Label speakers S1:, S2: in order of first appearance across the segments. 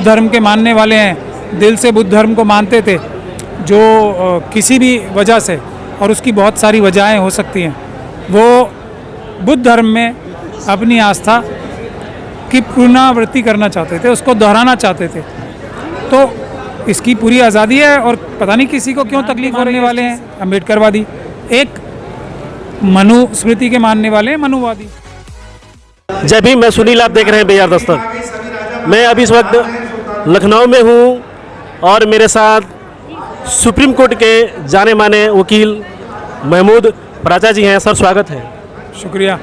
S1: बुद्ध धर्म के मानने वाले हैं, दिल से बुद्ध धर्म को मानते थे, जो किसी भी वजह से, और उसकी बहुत सारी वजहें हो सकती हैं, वो बुद्ध धर्म में अपनी आस्था की पुनरावृत्ति करना चाहते थे, उसको दोहराना चाहते थे। तो इसकी पूरी आज़ादी है, और पता नहीं किसी को क्यों तकलीफ होने वाले हैं अम्बेडकरवादी, एक मनुस्मृति के मानने वाले हैं मनुवादी।
S2: जय भीम। मैं सुनील, आप देख रहे हैं बेयार दस्तक। मैं अभी इस वक्त लखनऊ में हूँ और मेरे साथ सुप्रीम कोर्ट के जाने माने वकील महमूद पराचा जी हैं। सर स्वागत है।
S1: शुक्रिया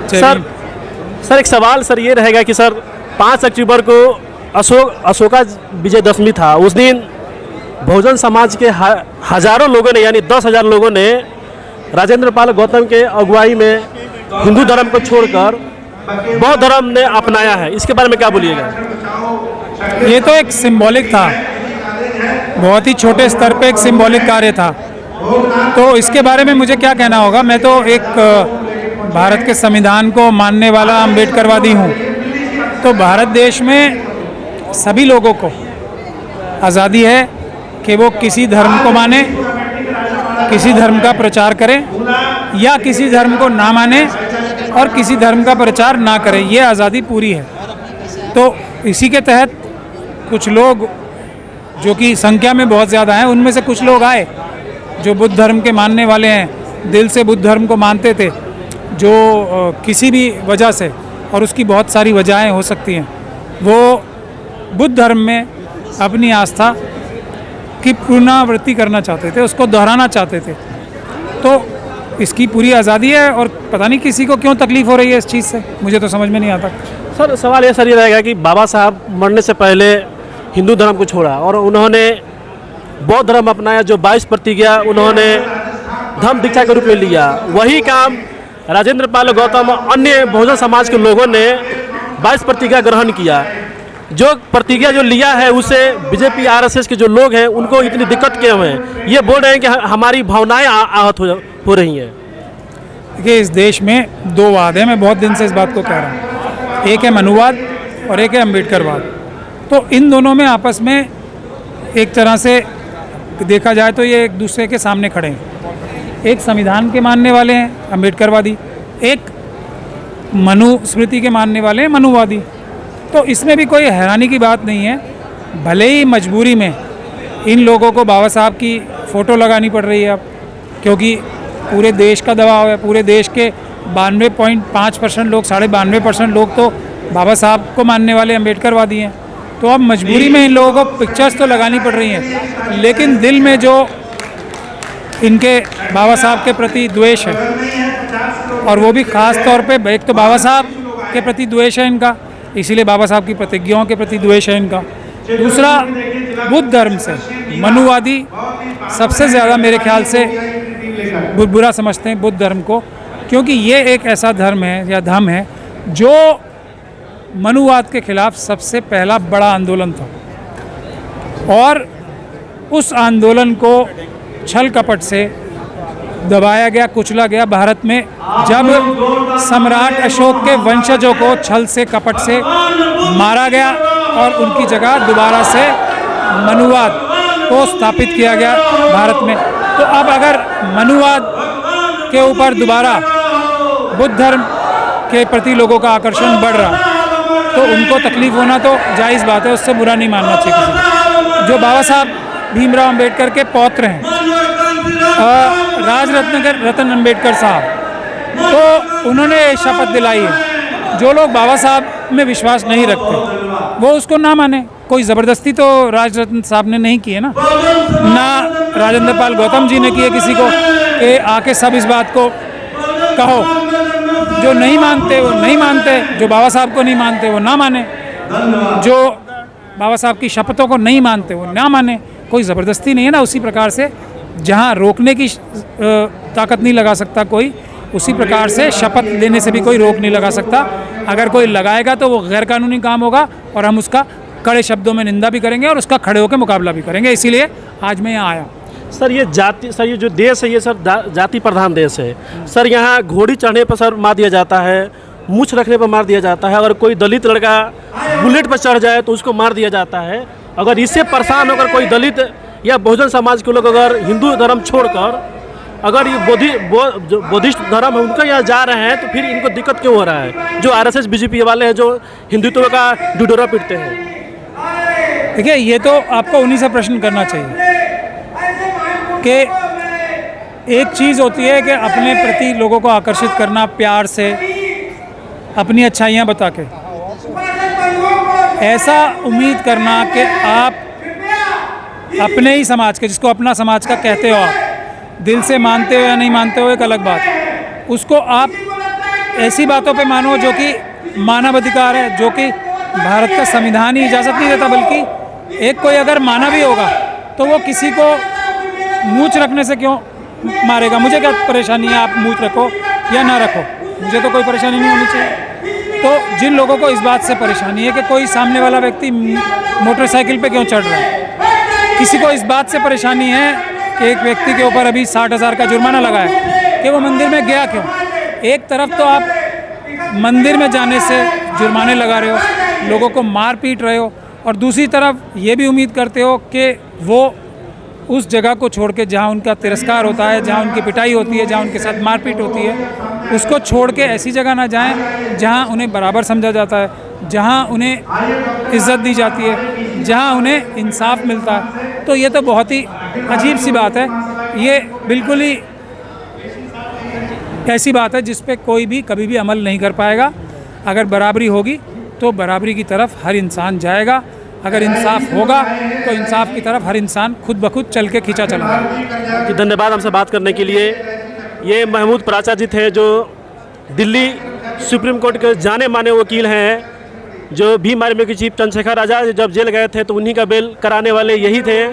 S2: सर एक सवाल सर ये रहेगा कि सर 5 अक्टूबर को अशोका विजयदशमी था। उस दिन बहुजन समाज के हजारों लोगों ने, यानी 10,000 लोगों ने राजेंद्र पाल गौतम के अगुवाई में हिंदू धर्म को छोड़कर बौद्ध धर्म ने अपनाया है। इसके बारे में क्या बोलिएगा?
S1: ये तो एक सिंबॉलिक था, बहुत ही छोटे स्तर पे एक सिंबॉलिक कार्य था। तो इसके बारे में मुझे क्या कहना होगा? मैं तो एक भारत के संविधान को मानने वाला अम्बेडकरवादी हूँ। तो भारत देश में सभी लोगों को आज़ादी है कि वो किसी धर्म को माने, किसी धर्म का प्रचार करें, या किसी धर्म को ना माने और किसी धर्म का प्रचार ना करें। ये आज़ादी पूरी है। तो इसी के तहत कुछ लोग जो कि संख्या में बहुत ज़्यादा हैं, उनमें से कुछ लोग आए जो बुद्ध धर्म के मानने वाले हैं, दिल से बुद्ध धर्म को मानते थे, जो किसी भी वजह से, और उसकी बहुत सारी वजहें हो सकती हैं, वो बुद्ध धर्म में अपनी आस्था की पुनरावृत्ति करना चाहते थे, उसको दोहराना चाहते थे। तो इसकी पूरी आज़ादी है, और पता नहीं किसी को क्यों तकलीफ़ हो रही है इस चीज़ से, मुझे तो समझ में नहीं आता।
S2: सर सवाल ये सर ये रहेगा कि बाबा साहब मरने से पहले हिंदू धर्म को छोड़ा और उन्होंने बौद्ध धर्म अपनाया, जो 22 प्रतिज्ञा उन्होंने धर्म दीक्षा के रूप में लिया। वही काम राजेंद्र पाल गौतम अन्य बहुजन समाज के लोगों ने 22 प्रतिज्ञा ग्रहण किया। जो प्रतिज्ञा जो लिया है उसे बीजेपी आरएसएस के जो लोग हैं उनको इतनी दिक्कत क्यों है? ये बोल रहे हैं कि हमारी भावनाएं आहत हो रही हैं।
S1: देखिए, इस देश में 2 वाद हैं, मैं बहुत दिन से इस बात को कह रहा हूँ। एक है मनुवाद और एक है अम्बेडकरवाद। तो इन दोनों में आपस में एक तरह से देखा जाए तो ये एक दूसरे के सामने खड़े हैं। एक संविधान के मानने वाले हैं अम्बेडकरवादी, एक मनुस्मृति के मानने वाले हैं मनुवादी। तो इसमें भी कोई हैरानी की बात नहीं है। भले ही मजबूरी में इन लोगों को बाबा साहब की फ़ोटो लगानी पड़ रही है अब, क्योंकि पूरे देश का दबाव है। पूरे देश के 92.5% लोग, 92.5% लोग तो बाबा साहब को मानने वाले अम्बेडकरवादी हैं। तो अब मजबूरी में इन लोगों को पिक्चर्स तो लगानी पड़ रही हैं, लेकिन दिल में जो इनके बाबा साहब के प्रति द्वेष है, और वो भी ख़ास तौर पे एक तो बाबा साहब के प्रति द्वेष है इनका, इसीलिए बाबा साहब की प्रतिज्ञाओं के प्रति द्वेष है इनका। दूसरा, बुद्ध धर्म से मनुवादी सबसे ज़्यादा मेरे ख्याल से बुरा समझते हैं बुद्ध धर्म को, क्योंकि ये एक ऐसा धर्म है या धर्म है जो मनुवाद के खिलाफ सबसे पहला बड़ा आंदोलन था, और उस आंदोलन को छल कपट से दबाया गया, कुचला गया। भारत में जब सम्राट अशोक के वंशजों को छल से कपट से मारा गया और उनकी जगह दोबारा से मनुवाद को स्थापित किया गया भारत में, तो अब अगर मनुवाद के ऊपर दोबारा बुद्ध धर्म के प्रति लोगों का आकर्षण बढ़ रहा, तो उनको तकलीफ़ होना तो जायज़ बात है, उससे बुरा नहीं मानना चाहिए किसी को। जो बाबा साहब भीमराव अम्बेडकर के पौत्र हैं, रतन अम्बेडकर साहब, तो उन्होंने शपथ दिलाई है। जो लोग बाबा साहब में विश्वास नहीं रखते वो उसको ना माने। कोई ज़बरदस्ती तो राजरत्न साहब ने नहीं की है ना राजेंद्र पाल गौतम जी ने की है किसी को कि आके सब इस बात को कहो। जो नहीं मानते वो नहीं मानते, जो बाबा साहब को नहीं मानते वो ना माने, जो बाबा साहब की शपथों को नहीं मानते वो ना माने। कोई ज़बरदस्ती नहीं है ना। उसी प्रकार से जहाँ रोकने की ताकत नहीं लगा सकता कोई, उसी प्रकार से शपथ लेने से भी कोई रोक नहीं लगा सकता। अगर कोई लगाएगा तो वो गैर कानूनी काम होगा और हम उसका कड़े शब्दों में निंदा भी करेंगे और उसका खड़े होकर मुकाबला भी करेंगे। इसीलिए आज मैं यहाँ आया।
S2: सर ये जो देश है ये सर जाति प्रधान देश है। सर यहाँ घोड़ी चढ़ने पर सर मार दिया जाता है, मूछ रखने पर मार दिया जाता है, अगर कोई दलित लड़का बुलेट पर चढ़ जाए तो उसको मार दिया जाता है। अगर इससे परेशान होकर कोई दलित या बहुजन समाज के लोग अगर हिंदू धर्म छोड़कर अगर ये बुद्धिस्ट धर्म है उनके यहाँ जा रहे हैं तो फिर इनको दिक्कत क्यों हो रहा है? जो आरएसएस बीजेपी वाले हैं जो हिंदुत्व का ढिढोरा पीटते हैं।
S1: देखिए, ये तो आपको उन्हीं से प्रश्न करना चाहिए कि एक चीज़ होती है कि अपने प्रति लोगों को आकर्षित करना प्यार से, अपनी अच्छाइयाँ बता के, ऐसा उम्मीद करना कि आप अपने ही समाज के, जिसको अपना समाज का कहते हो, आप दिल से मानते हो या नहीं मानते हो एक अलग बात, उसको आप ऐसी बातों पे मानो जो कि मानवाधिकार है, जो कि भारत का संविधान ही इजाज़त नहीं देता, बल्कि एक कोई अगर माना भी होगा तो वो किसी को मूंछ रखने से क्यों मारेगा? मुझे क्या परेशानी है, आप मूंछ रखो या ना रखो, मुझे तो कोई परेशानी नहीं होनी चाहिए। तो जिन लोगों को इस बात से परेशानी है कि कोई सामने वाला व्यक्ति मोटरसाइकिल पे क्यों चढ़ रहा है, किसी को इस बात से परेशानी है कि एक व्यक्ति के ऊपर अभी 60,000 का जुर्माना लगा है कि वो मंदिर में गया क्यों। एक तरफ तो आप मंदिर में जाने से जुर्माने लगा रहे हो, लोगों को मार पीट रहे हो, और दूसरी तरफ ये भी उम्मीद करते हो कि वो उस जगह को छोड़ के जहाँ उनका तिरस्कार होता है, जहाँ उनकी पिटाई होती है, जहाँ उनके साथ मारपीट होती है, उसको छोड़ के ऐसी जगह ना जाएं जहाँ उन्हें बराबर समझा जाता है, जहाँ उन्हें इज़्ज़त दी जाती है, जहाँ उन्हें इंसाफ मिलता है। तो ये तो बहुत ही अजीब सी बात है। ये बिल्कुल ही ऐसी बात है जिस पे कोई भी कभी भी अमल नहीं कर पाएगा। अगर बराबरी होगी तो बराबरी की तरफ हर इंसान जाएगा, अगर इंसाफ होगा तो इंसाफ की तरफ हर इंसान खुद ब खुद चल के खींचा चलेगा।
S2: धन्यवाद हमसे बात करने के लिए। ये महमूद पराचा जी थे जो दिल्ली सुप्रीम कोर्ट के जाने माने वकील हैं, जो भीम आर्मी के चीफ चंद्रशेखर आज़ाद जब जेल गए थे तो उन्हीं का बेल कराने वाले यही थे।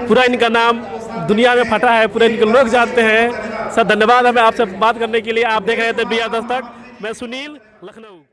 S2: पूरा इनका नाम दुनिया में फटा है, पूरे इनके लोग जानते हैं। सर धन्यवाद हमें आपसे बात करने के लिए। आप देख रहे थे बिहार दस्तक, मैं सुनील, लखनऊ।